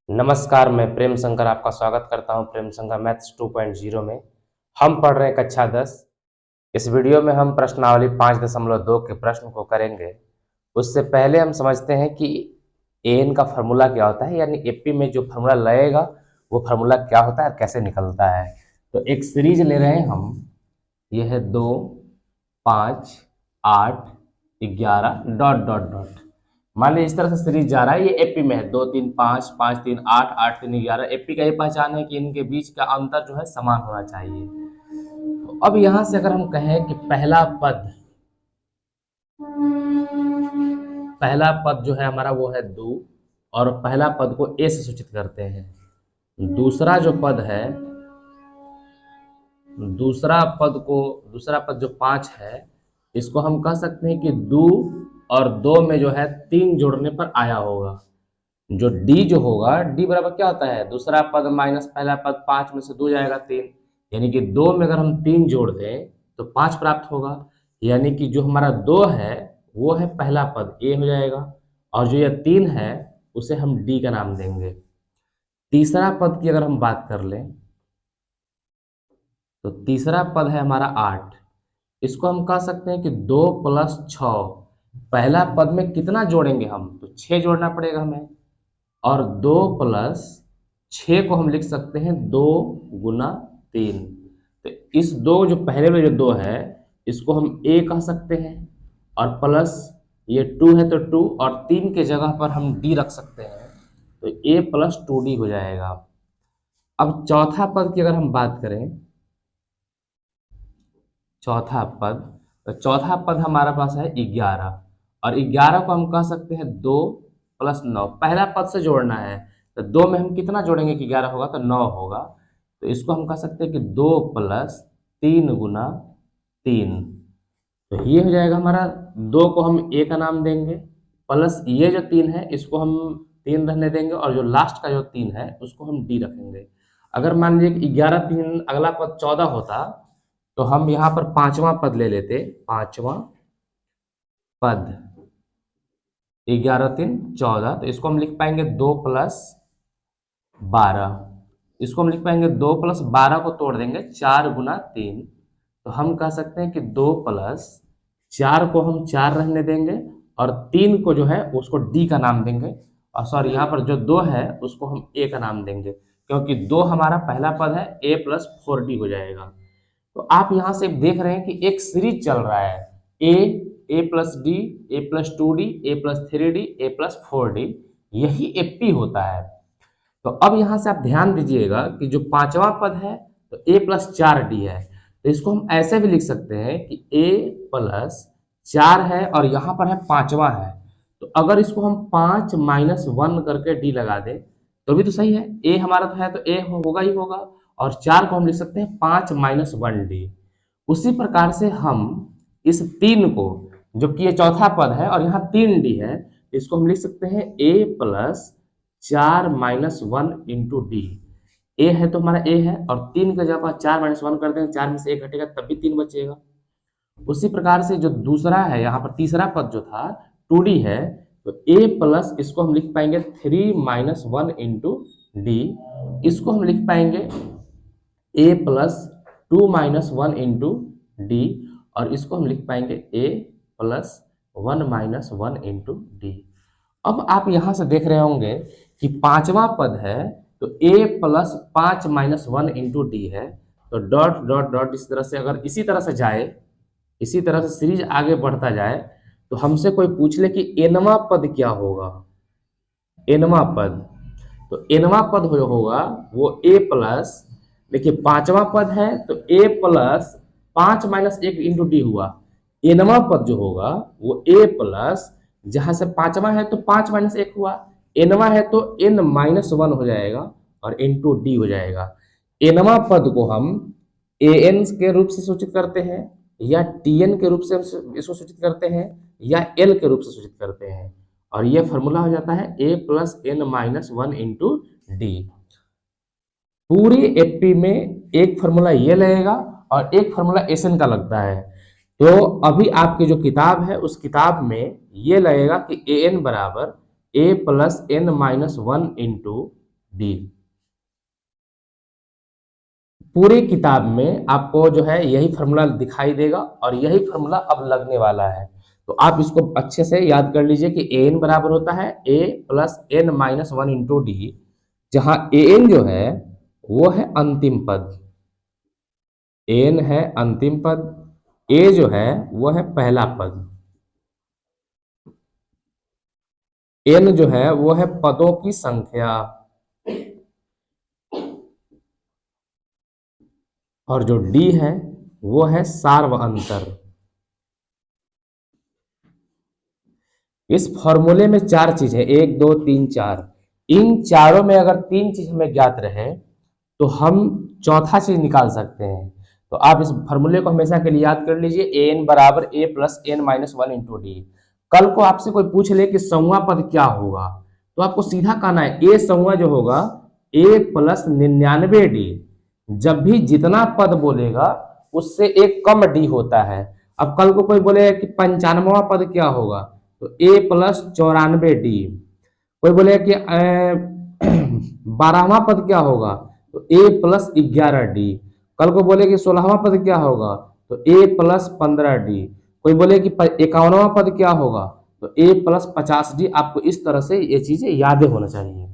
नमस्कार, मैं प्रेम शंकर आपका स्वागत करता हूं प्रेम शंकर मैथ्स 2.0 में। हम पढ़ रहे हैं कक्षा 10। इस वीडियो में हम प्रश्नावली 5.2 के प्रश्न को करेंगे। उससे पहले हम समझते हैं कि एन का फार्मूला क्या होता है, यानी एपी में जो फार्मूला लगेगा वो फार्मूला क्या होता है और कैसे निकलता है। तो एक सीरीज ले रहे हैं हम, ये है 2, 5, 8, 11 डॉट डॉट डॉट। मान लीजिए इस तरह से सीरीज जा रहा है, ये एपी में है 2 3 5 5 3 8 8 3 11। एपी का ये पहचान है कि इनके बीच का अंतर जो है समान होना चाहिए। तो अब यहां से अगर हम कहें कि पहला पद जो है हमारा वो है 2, और पहला पद को ए से सूचित करते हैं। दूसरा पद जो 5 है, इसको हम कह सकते हैं कि 2 और 2 में जो है 3 जोड़ने पर आया होगा। जो डी जो होगा, डी बराबर क्या होता है, दूसरा पद माइनस पहला पद, 5 में से 2 जाएगा 3, यानी कि 2 में अगर हम 3 जोड़ दें तो 5 प्राप्त होगा। यानी कि जो हमारा 2 है वो है पहला पद, ए हो जाएगा, और जो यह 3 है उसे हम डी का नाम देंगे। तीसरा पद की अगर हम बात कर लें तो तीसरा पद है हमारा 8। इसको हम कह सकते हैं कि 2 + 6। पहला पद में कितना जोड़ेंगे हम, तो 6 जोड़ना पड़ेगा हमें, और 2 + 6 को हम लिख सकते हैं 2 × 3। तो इस 2 जो पहले में जो 2 है इसको हम ए कह सकते हैं, और प्लस ये 2 है तो 2, और 3 के जगह पर हम डी रख सकते हैं, तो a + 2d हो जाएगा। अब चौथा पद की अगर हम बात करें, चौथा पद, तो चौथा पद हमारा पास है 11, और 11 को हम कह सकते हैं 2 + 9। पहला पद से जोड़ना है तो 2 में हम कितना जोड़ेंगे कि 11 होगा, तो 9 होगा। तो इसको हम कह सकते हैं कि 2 + 3 × 3। तो ये हो जाएगा हमारा, 2 को हम ए का नाम देंगे, प्लस ये जो 3 है इसको हम 3 रहने देंगे, और जो लास्ट का जो 3 है उसको हम डी रखेंगे। अगर मान लीजिए कि 11 3 अगला पद 14 होता तो हम यहाँ पर पांचवा पद ले लेते। पांचवा पद 11 3 14, तो इसको हम लिख पाएंगे 2 + 12। इसको हम लिख पाएंगे 2 + 12 को तोड़ देंगे 4 × 3, तो हम कह सकते हैं कि 2 + 4 को हम 4 रहने देंगे, और 3 को जो है उसको डी का नाम देंगे, और सॉरी यहाँ पर जो 2 है उसको हम ए का नाम देंगे, क्योंकि 2 हमारा पहला पद है, a + 4d हो जाएगा। तो आप यहां से देख रहे हैं कि एक सीरीज चल रहा है, a + d, a + 2d, a + 3d, a + 4d, यही एपी होता है। तो अब यहां से आप ध्यान दीजिएगा कि जो पांचवा पद है तो a + 4d है, तो इसको हम ऐसे भी लिख सकते हैं कि a + 4 है और यहाँ पर है पांचवा है, तो अगर इसको हम 5 - 1 करके d लगा दें तो भी तो सही है, a हमारा तो है तो a होगा ही होगा, और 4 को हम लिख सकते हैं 5 - 1d। उसी प्रकार से हम इस 3 को, जो कि ये चौथा पद है और यहाँ 3d है, इसको हम लिख सकते हैं a + 4 - 1 × d। a है तो हमारा a है, और 3 का जब आप 4 - 1 कर देंगे, 4 में से 1 घटेगा तब भी 3 बचेगा। उसी प्रकार से जो दूसरा है, यहाँ पर तीसरा पद जो था 2d है, तो a प्लस इसको हम लिख पाएंगे 3 - 1 × d। इसको हम लिख पाएंगे a + 2 - 1 × d, और इसको हम लिख पाएंगे a + 1 - 1 × d। अब आप यहां से देख रहे होंगे कि पांचवा पद है तो a + 5 - 1 × d है, तो डॉट डॉट डॉट इस तरह से, अगर इसी तरह से जाए, इसी तरह से सीरीज आगे बढ़ता जाए, तो हमसे कोई पूछ ले कि एनवा पद क्या होगा, एनवा पद, तो एनवा पद होगा वो a प्लस, देखिए पांचवा पद है तो a + 5 - 1 × d हुआ। एनवा पद जो होगा वो a प्लस, जहां से पांचवा है तो 5 - 1 हुआ, एनवा है तो n - 1 हो जाएगा और इंटू डी हो जाएगा। एनवा पद को हम an के रूप से सूचित करते हैं, या tn के रूप से इसको सूचित करते हैं, या l के रूप से सूचित करते हैं, और यह फॉर्मूला हो जाता है a + n - 1 × d। पूरी एपी में एक फॉर्मूला ये लगेगा और एक फॉर्मूला एसएन का लगता है। तो अभी आपकी जो किताब है उस किताब में ये लगेगा कि an बराबर a + n - 1 × डी। पूरी किताब में आपको जो है यही फॉर्मूला दिखाई देगा और यही फॉर्मूला अब लगने वाला है। तो आप इसको अच्छे से याद कर लीजिए कि ए एन बराबर होता है A plus N minus one into D, जहां ए एन जो है वो है अंतिम पद, एन है अंतिम पद, ए जो है वो है पहला पद, एन जो है वो है पदों की संख्या, और जो डी है वो है सार्व अंतर। इस फॉर्मूले में चार चीजें, एक दो तीन चार, इन चारों में अगर तीन चीज हमें ज्ञात रहे तो हम चौथा चीज निकाल सकते हैं। तो आप इस फॉर्मूले को हमेशा के लिए याद कर लीजिए, ए एन बराबर A plus N minus one into D. कल को आपसे कोई पूछ ले कि संज्ञा पद क्या होगा, तो आपको सीधा कहना है ए संज्ञा जो होगा ए प्लस 99 डी। जब भी जितना पद बोलेगा उससे एक कम डी होता है। अब कल को कोई बोले कि 95वां पद क्या होगा, तो ए प्लस 94 डी। कोई बोले कि 12वां पद क्या होगा, तो ए प्लस 11 डी। कल को बोले कि 16वां पद क्या होगा, तो ए प्लस 15 डी। कोई बोले कि 51वां पद क्या होगा, तो ए प्लस 50 डी। आपको इस तरह से ये चीजें याद होना चाहिए।